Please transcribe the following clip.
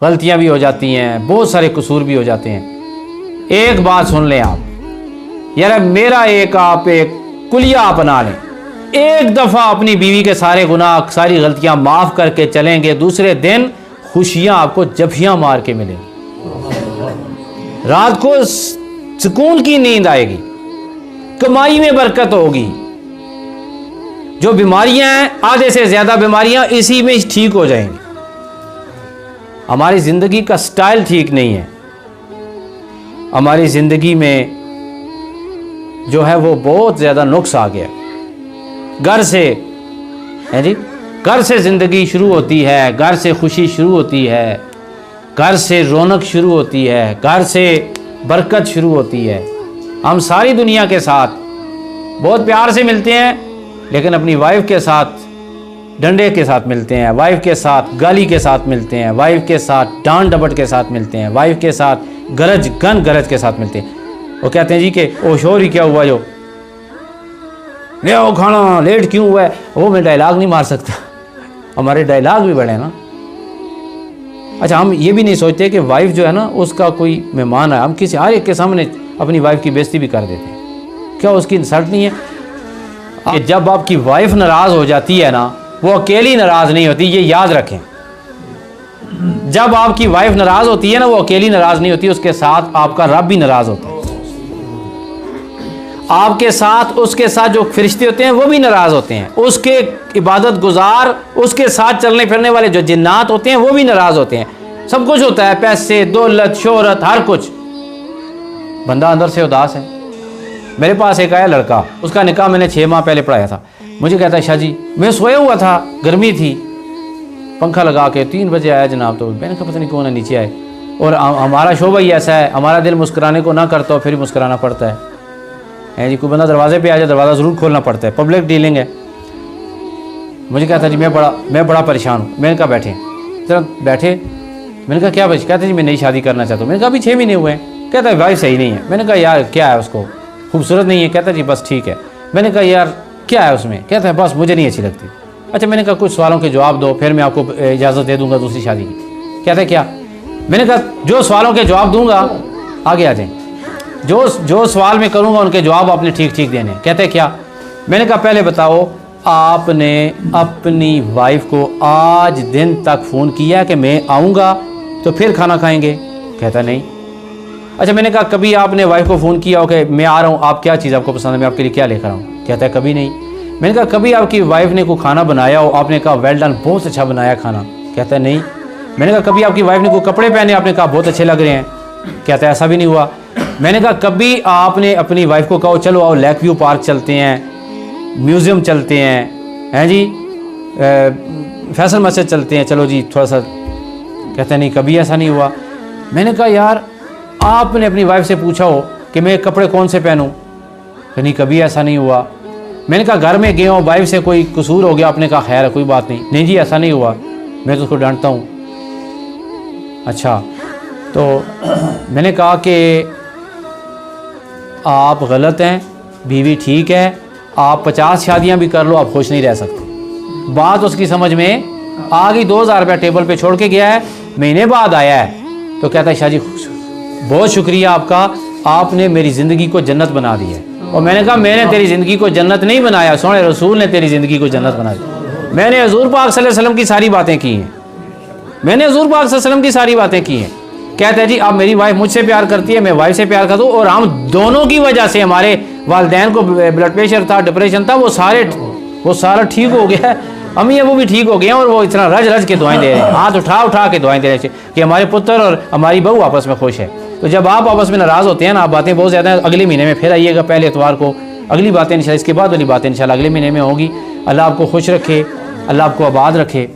गलतियां भी हो जाती हैं, बहुत सारे कसूर भी हो जाते हैं। एक बात सुन लें आप, यार मेरा एक आप एक कुलिया अपना लें, एक दफ़ा अपनी बीवी के सारे गुनाह सारी गलतियां माफ़ करके चलेंगे, दूसरे दिन खुशियां आपको जफियां मार के मिलेंगी। रात को सुकून की नींद आएगी, कमाई में बरकत होगी। जो बीमारियां हैं, आधे से ज़्यादा बीमारियां इसी में ठीक हो जाएंगी। हमारी ज़िंदगी का स्टाइल ठीक नहीं है, हमारी ज़िंदगी में जो है वो बहुत ज़्यादा नुक्स आ गया। घर से है जी, घर से ज़िंदगी शुरू होती है, घर से खुशी शुरू होती है, घर से रौनक शुरू होती है, घर से बरकत शुरू होती है। हम सारी दुनिया के साथ बहुत प्यार से मिलते हैं, लेकिन अपनी वाइफ के साथ डंडे के साथ मिलते हैं, वाइफ के साथ गाली के साथ मिलते हैं, वाइफ के साथ डांट डपट के साथ मिलते हैं, वाइफ के साथ गरज के साथ मिलते हैं। वो कहते हैं जी कि ओ शोर ही क्या हुआ, जो ले आओ खाना, लेट क्यों हुआ है। वो मैं डायलॉग नहीं मार सकता, हमारे डायलॉग भी बड़े ना। अच्छा, हम ये भी नहीं सोचते कि वाइफ जो है ना, उसका कोई मेहमान है, हम किसी हर एक के सामने अपनी वाइफ की बेइज्जती भी कर देते हैं। क्या उसकी इंसल्ट नहीं है? कि जब आपकी वाइफ नाराज़ हो जाती है ना, वो अकेली नाराज़ नहीं होती, ये याद रखें। जब आपकी वाइफ नाराज़ होती है ना, वो अकेली नाराज़ नहीं होती, उसके साथ आपका रब भी नाराज़ होता है। आपके साथ उसके साथ जो फरिश्ते होते हैं वो भी नाराज़ होते हैं, उसके इबादत गुजार, उसके साथ चलने फिरने वाले जो जिन्नात होते हैं वो भी नाराज़ होते हैं। सब कुछ होता है, पैसे, दौलत, शोहरत, हर कुछ। बंदा अंदर से उदास है। मेरे पास एक आया लड़का, उसका निकाह मैंने 6 माह पहले पढ़ाया था। मुझे कहता है शाह जी मैं सोया हुआ था, गर्मी थी, पंखा लगा के 3 बजे आया जनाब। तो मैंने कहा पता नहीं कौन है नीचे आए। और हमारा शोभा ही ऐसा है, हमारा दिल मुस्कुराने को ना करता हो फिर भी मुस्कुराना पड़ता है जी। कोई बंदा दरवाजे पे आ जाए, दरवाज़ा ज़रूर खोलना पड़ता है, पब्लिक डीलिंग है। मुझे कहता जी मैं बड़ा परेशान हूँ। मैंने कहा बैठे, जरा बैठे। मैंने कहा क्या बच? कहते जी मैं नई शादी करना चाहता हूँ। मैंने कहा अभी 6 महीने हुए हैं। कहता है वाइफ सही नहीं है। मैंने कहा यार क्या है, उसको खूबसूरत नहीं है? कहता जी बस ठीक है। मैंने कहा यार क्या है उसमें? कहता है बस मुझे नहीं अच्छी लगती। अच्छा, मैंने कहा कुछ सवालों के जवाब दो, फिर मैं आपको इजाज़त दे दूँगा दूसरी शादी की। कहता है क्या? मैंने कहा जो सवालों के जवाब दूँगा आगे आ जाएँ, जो सवाल मैं करूँगा उनके जवाब आपने ठीक ठीक देने। कहते क्या? मैंने कहा पहले बताओ, आपने अपनी वाइफ को आज दिन तक फ़ोन किया कि मैं आऊँगा तो फिर खाना खाएंगे? कहता नहीं। अच्छा, मैंने कहा कभी आपने वाइफ को फ़ोन किया हो कि मैं आ रहा हूँ, आप क्या चीज़ आपको पसंद है, मैं आपके लिए क्या लेकर आऊँ? कहता है कभी नहीं। मैंने कहा कभी आपकी वाइफ ने कोई खाना बनाया हो, आपने कहा वेल डन, बहुत अच्छा बनाया खाना? कहता है नहीं। मैंने कहा कभी आपकी वाइफ ने कोई कपड़े पहने, आपने कहा बहुत अच्छे लग रहे हैं? कहता है ऐसा भी नहीं हुआ। मैंने कहा कभी आपने अपनी वाइफ को कहो चलो आओ लेक व्यू पार्क चलते हैं, म्यूज़ियम चलते हैं जी, फैसल मस्जिद चलते हैं, चलो जी थोड़ा सा? कहता नहीं, कभी ऐसा नहीं हुआ। मैंने कहा यार आपने अपनी वाइफ से पूछा हो कि मैं कपड़े कौन से पहनूं? नहीं, कभी ऐसा नहीं हुआ। मैंने कहा घर में गए हो, वाइफ से कोई कसूर हो गया, आपने कहा खैर है कोई बात नहीं? नहीं जी ऐसा नहीं हुआ, मैं तो उसको डांटता हूँ। अच्छा, तो मैंने कहा कि आप गलत हैं, बीवी ठीक है, आप 50 शादियां भी कर लो, आप खुश नहीं रह सकते। बात उसकी समझ में आ गई। 2000 रुपया टेबल पे छोड़ के गया है, महीने बाद आया है तो कहता है शाह जी बहुत शुक्रिया आपका, आपने मेरी ज़िंदगी को जन्नत बना दी है। और मैंने कहा मैंने तेरी ज़िंदगी को जन्नत नहीं बनाया, सोने रसूल ने तेरी ज़िंदगी को जन्नत बना दी। मैंने हुज़ूर पाक सल्लल्लाहु अलैहि वसल्लम की सारी बातें की हैं, मैंने हुज़ूर पाक सल्लल्लाहु अलैहि वसल्लम की सारी बातें की हैं। कहते हैं जी अब मेरी वाइफ मुझसे प्यार करती है, मैं वाइफ से प्यार करता हूँ, और हम दोनों की वजह से हमारे वालिदैन को ब्लड प्रेशर था, डिप्रेशन था, वो सारा ठीक हो गया है। अम्मी वो भी ठीक हो गए हैं, और वो इतना रज रज के दुआएं दे रहे हैं, हाथ उठा के दुआएं दे रहे हैं कि हमारे पुत्र और हमारी बहू आपस में खुश है। तो जब आप आपस में नाराज़ होते हैं ना, आप बातें बहुत ज़्यादा अगले महीने में फिर आइएगा, पहले इतवार को अगली बातें इंशाल्लाह, इसके बाद वाली बातें इंशाल्लाह अगले महीने में होगी। अल्लाह आपको खुश रखे, अल्लाह आपको आबाद रखे।